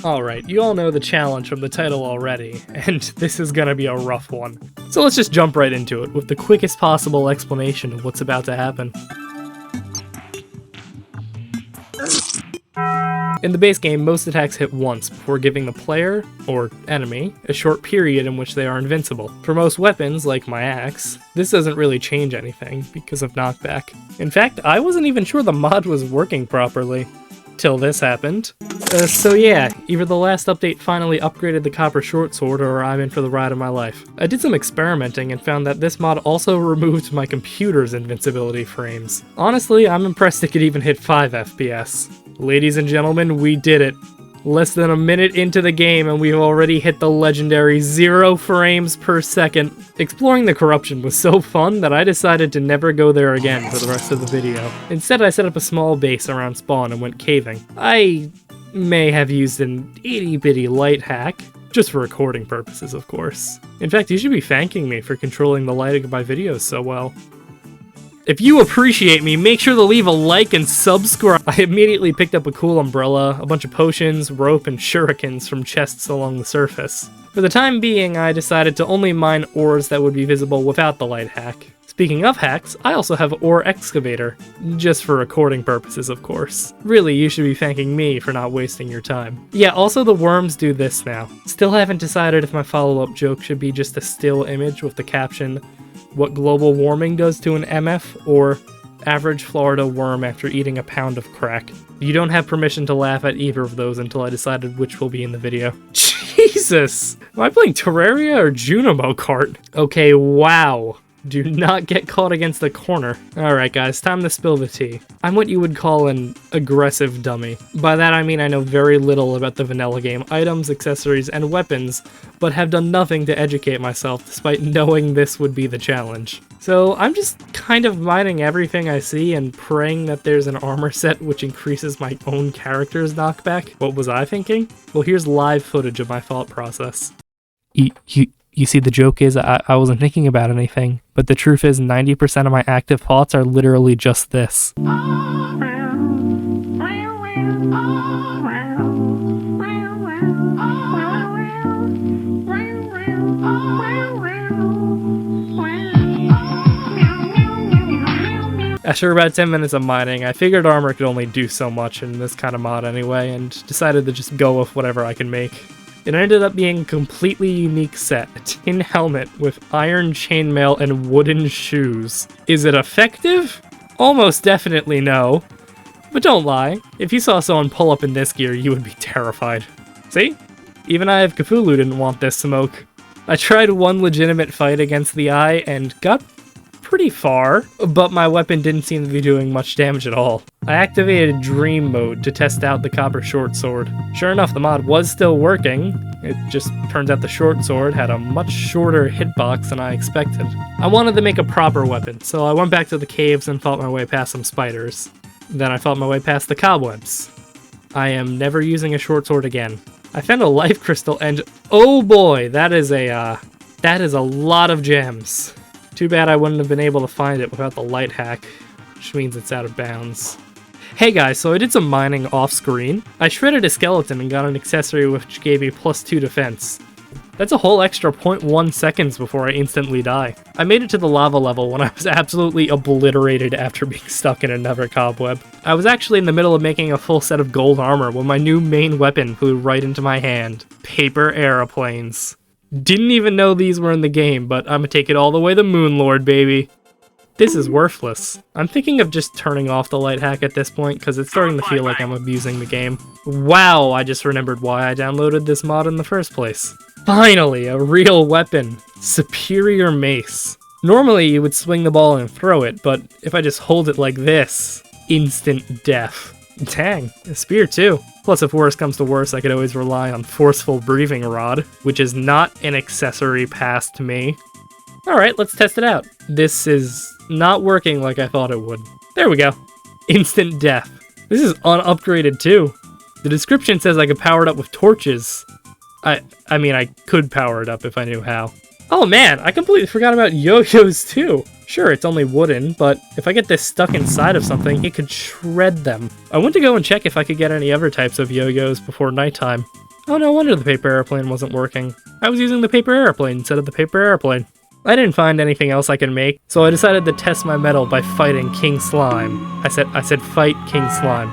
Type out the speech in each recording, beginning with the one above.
Alright, you all know the challenge from the title already, and this is gonna be a rough one. So let's just jump right into it with the quickest possible explanation of what's about to happen. In the base game, most attacks hit once before giving the player, or enemy, a short period in which they are invincible. For most weapons, like my axe, this doesn't really change anything because of knockback. In fact, I wasn't even sure the mod was working properly, till this happened. So yeah, either the last update finally upgraded the copper short sword or I'm in for the ride of my life. I did some experimenting and found that this mod also removed my computer's invincibility frames. Honestly, I'm impressed it could even hit 5 FPS. Ladies and gentlemen, we did it. Less than a minute into the game and we've already hit the legendary 0 frames per second. Exploring the corruption was so fun that I decided to never go there again for the rest of the video. Instead, I set up a small base around spawn and went caving. I may have used an itty-bitty light hack, just for recording purposes, of course. In fact, you should be thanking me for controlling the lighting of my videos so well. If you appreciate me, make sure to leave a like and subscribe. I immediately picked up a cool umbrella, a bunch of potions, rope, and shurikens from chests along the surface. For the time being, I decided to only mine ores that would be visible without the light hack. Speaking of hacks, I also have Ore Excavator, just for recording purposes, of course. Really, you should be thanking me for not wasting your time. Yeah, also the worms do this now. Still haven't decided if my follow-up joke should be just a still image with the caption, "What global warming does to an MF," or "Average Florida worm after eating a pound of crack." You don't have permission to laugh at either of those until I decided which will be in the video. Jesus! Am I playing Terraria or Junimo Kart? Okay, wow. Do not get caught against the corner. Alright guys, time to spill the tea. I'm what you would call an aggressive dummy. By that I mean I know very little about the vanilla game items, accessories, and weapons, but have done nothing to educate myself despite knowing this would be the challenge. So I'm just kind of mining everything I see and praying that there's an armor set which increases my own character's knockback. What was I thinking? Well, here's live footage of my thought process. You see, the joke is I wasn't thinking about anything, but the truth is 90% of my active thoughts are literally just this. After about 10 minutes of mining, I figured armor could only do so much in this kind of mod anyway, and decided to just go with whatever I can make. It ended up being a completely unique set, a tin helmet with iron chainmail and wooden shoes. Is it effective? Almost definitely no. But don't lie, if you saw someone pull up in this gear, you would be terrified. See? Even Eye of Cthulu didn't want this smoke. I tried one legitimate fight against the Eye and got pretty far, but my weapon didn't seem to be doing much damage at all. I activated Dream Mode to test out the copper short sword. Sure enough, the mod was still working. It just turns out the short sword had a much shorter hitbox than I expected. I wanted to make a proper weapon, so I went back to the caves and fought my way past some spiders. Then I fought my way past the cobwebs. I am never using a short sword again. I found a life crystal and oh boy, that is a lot of gems. Too bad I wouldn't have been able to find it without the light hack, which means it's out of bounds. Hey guys, so I did some mining off screen. I shredded a skeleton and got an accessory which gave me +2 defense. That's a whole extra 0.1 seconds before I instantly die. I made it to the lava level when I was absolutely obliterated after being stuck in another cobweb. I was actually in the middle of making a full set of gold armor when my new main weapon flew right into my hand. Paper aeroplanes. Didn't even know these were in the game, but I'ma take it all the way to Moonlord, baby. This is worthless. I'm thinking of just turning off the light hack at this point, because it's starting to feel like I'm abusing the game. Wow, I just remembered why I downloaded this mod in the first place. Finally, a real weapon. Superior Mace. Normally you would swing the ball and throw it, but if I just hold it like this, instant death. Dang, a spear too. Plus, if worse comes to worse, I could always rely on Forceful Breathing Rod, which is not an accessory past me. Alright, let's test it out. This is not working like I thought it would. There we go. Instant death. This is unupgraded too. The description says I could power it up with torches. I mean, I could power it up if I knew how. Oh man, I completely forgot about yo-yos too. Sure, it's only wooden, but if I get this stuck inside of something, it could shred them. I went to go and check if I could get any other types of yo-yos before nighttime. Oh, no wonder the paper airplane wasn't working. I was using the paper airplane instead of the paper airplane. I didn't find anything else I could make, so I decided to test my mettle by fighting King Slime. I said fight King Slime.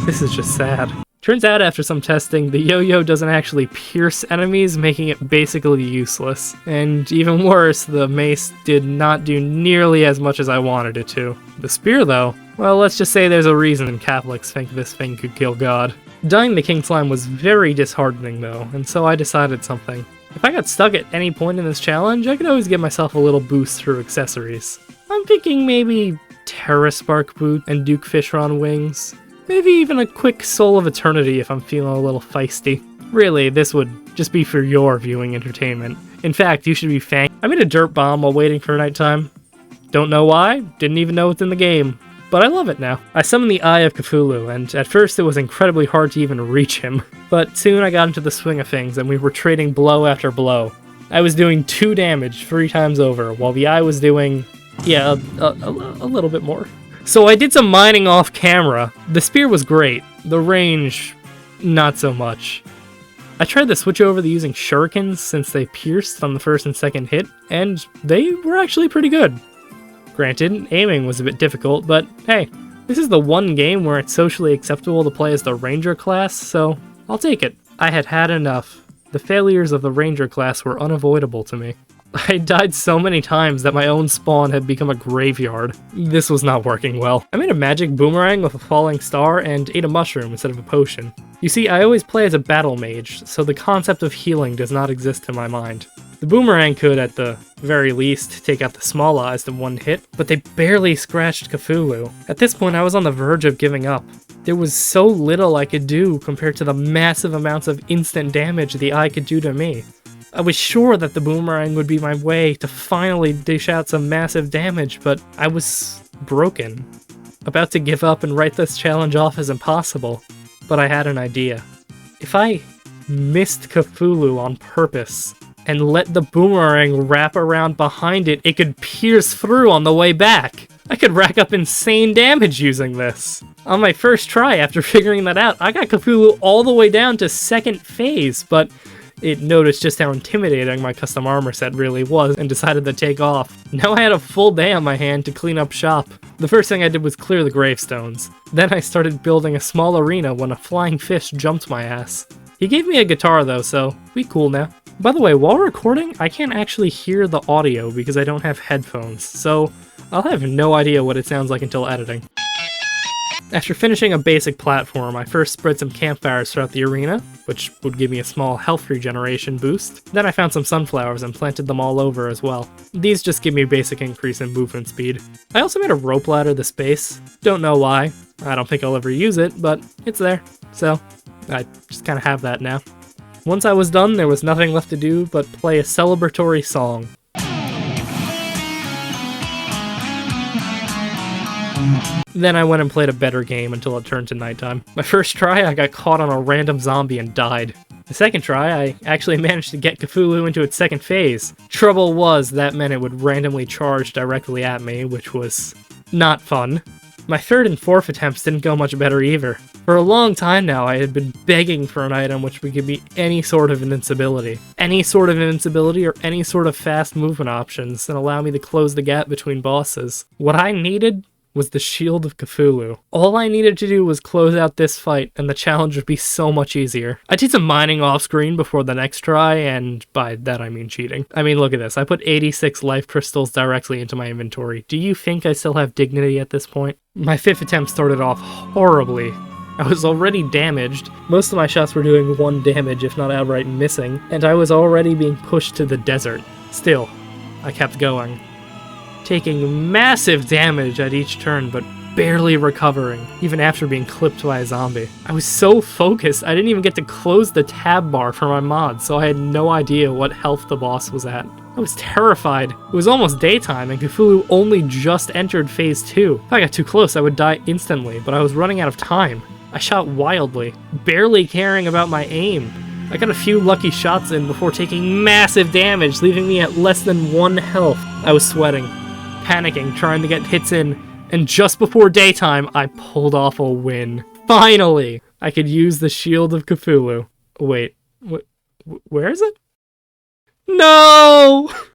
This is just sad. Turns out after some testing, the yo-yo doesn't actually pierce enemies, making it basically useless. And even worse, the mace did not do nearly as much as I wanted it to. The spear though, well, let's just say there's a reason Catholics think this thing could kill God. Dying to King Slime was very disheartening though, and so I decided something. If I got stuck at any point in this challenge, I could always give myself a little boost through accessories. I'm thinking maybe Terra Spark Boot and Duke Fishron Wings. Maybe even a quick Soul of Eternity if I'm feeling a little feisty. Really, this would just be for your viewing entertainment. In fact, you should be I made a dirt bomb while waiting for nighttime. Don't know why, didn't even know it's in the game. But I love it now. I summoned the Eye of Cthulu, and at first it was incredibly hard to even reach him. But soon I got into the swing of things, and we were trading blow after blow. I was doing 2 damage 3 times over, while the Eye was doing, yeah, a little bit more. So I did some mining off camera. The spear was great. The range, not so much. I tried to switch over to using shurikens since they pierced on the first and second hit, and they were actually pretty good. Granted, aiming was a bit difficult, but hey, this is the one game where it's socially acceptable to play as the Ranger class, so I'll take it. I had had enough. The failures of the Ranger class were unavoidable to me. I died so many times that my own spawn had become a graveyard. This was not working well. I made a magic boomerang with a falling star and ate a mushroom instead of a potion. You see, I always play as a battle mage, so the concept of healing does not exist in my mind. The boomerang could, at the very least, take out the small eyes in one hit, but they barely scratched Cthulhu. At this point, I was on the verge of giving up. There was so little I could do compared to the massive amounts of instant damage the eye could do to me. I was sure that the boomerang would be my way to finally dish out some massive damage, but I was broken. About to give up and write this challenge off as impossible, but I had an idea. If I missed Cthulhu on purpose, and let the boomerang wrap around behind it, it could pierce through on the way back. I could rack up insane damage using this. On my first try after figuring that out, I got Cthulhu all the way down to 2nd phase, but it noticed just how intimidating my custom armor set really was and decided to take off. Now I had a full day on my hand to clean up shop. The first thing I did was clear the gravestones. Then I started building a small arena when a flying fish jumped my ass. He gave me a guitar though, so we cool now. By the way, while recording, I can't actually hear the audio because I don't have headphones, so I'll have no idea what it sounds like until editing. After finishing a basic platform, I first spread some campfires throughout the arena, which would give me a small health regeneration boost. Then I found some sunflowers and planted them all over as well. These just give me a basic increase in movement speed. I also made a rope ladder to space. Don't know why. I don't think I'll ever use it, but it's there. So, I just kind of have that now. Once I was done, there was nothing left to do but play a celebratory song. Then I went and played a better game until it turned to nighttime. My first try, I got caught on a random zombie and died. The second try, I actually managed to get Cthulhu into its 2nd phase. Trouble was, that meant it would randomly charge directly at me, which was not fun. My 3rd and 4th attempts didn't go much better either. For a long time now, I had been begging for an item which would give me any sort of invincibility. Any sort of invincibility or any sort of fast movement options and allow me to close the gap between bosses. What I needed was the Shield of Cthulhu. All I needed to do was close out this fight and the challenge would be so much easier. I did some mining off screen before the next try, and by that I mean cheating. I mean, look at this. I put 86 life crystals directly into my inventory. Do you think I still have dignity at this point? My 5th attempt started off horribly. I was already damaged. Most of my shots were doing 1 damage, if not outright missing, and I was already being pushed to the desert. Still, I kept going, taking massive damage at each turn, but barely recovering, even after being clipped by a zombie. I was so focused, I didn't even get to close the tab bar for my mod, so I had no idea what health the boss was at. I was terrified. It was almost daytime, and Cthulhu only just entered phase 2. If I got too close, I would die instantly, but I was running out of time. I shot wildly, barely caring about my aim. I got a few lucky shots in before taking massive damage, leaving me at less than 1 health. I was sweating, panicking, trying to get hits in, and just before daytime, I pulled off a win. Finally! I could use the Shield of Cthulhu. Wait, Where is it? No!